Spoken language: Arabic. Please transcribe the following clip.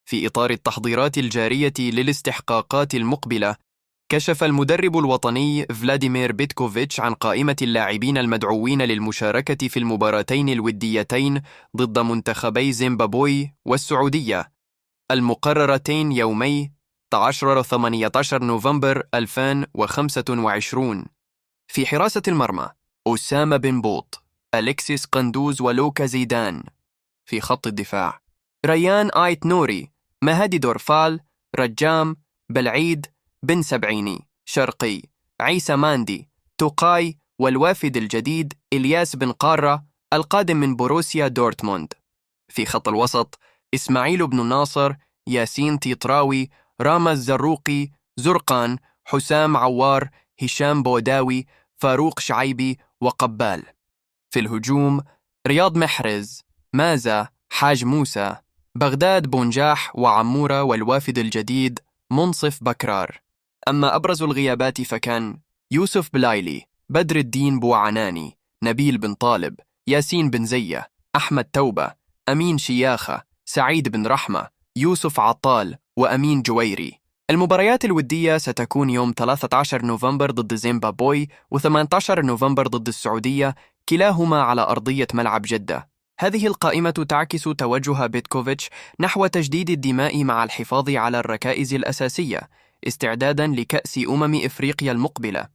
في إطار التحضيرات الجارية للاستحقاقات المقبلة، كشف المدرب الوطني فلاديمير بيتكوفيتش عن قائمة اللاعبين المدعوين للمشاركة في المباراتين الوديتين ضد منتخبي زيمبابوي والسعودية المقررتين يومي 10 و18 نوفمبر 2025. في حراسة المرمى: أسامة بن بوط، أليكسيس قندوز ولوكا زيدان. في خط الدفاع: ريان آيت نوري، مهدي دورفال، رجام، بلعيد، بن سبعيني، شرقي، عيسى ماندي، توقاي، والوافد الجديد إلياس بن قارة القادم من بوروسيا دورتموند. في خط الوسط: إسماعيل بن ناصر، ياسين تيطراوي، راما الزروقي، زرقان، حسام عوار، هشام بوداوي، فاروق شعيبي، وقبال. في الهجوم: رياض محرز، مازا، حاج موسى، بغداد بونجاح، وعمورة، والوافد الجديد منصف بكرار. أما أبرز الغيابات فكان يوسف بلايلي، بدر الدين بوعناني، نبيل بن طالب، ياسين بن زية، أحمد توبة، أمين شياخة، سعيد بن رحمة، يوسف عطال، وأمين جويري. المباريات الودية ستكون يوم 13 نوفمبر ضد زيمبابوي و18 نوفمبر ضد السعودية، كلاهما على أرضية ملعب جدة. هذه القائمة تعكس توجه بيتكوفيتش نحو تجديد الدماء مع الحفاظ على الركائز الأساسية، استعداداً لكأس أمم إفريقيا المقبلة.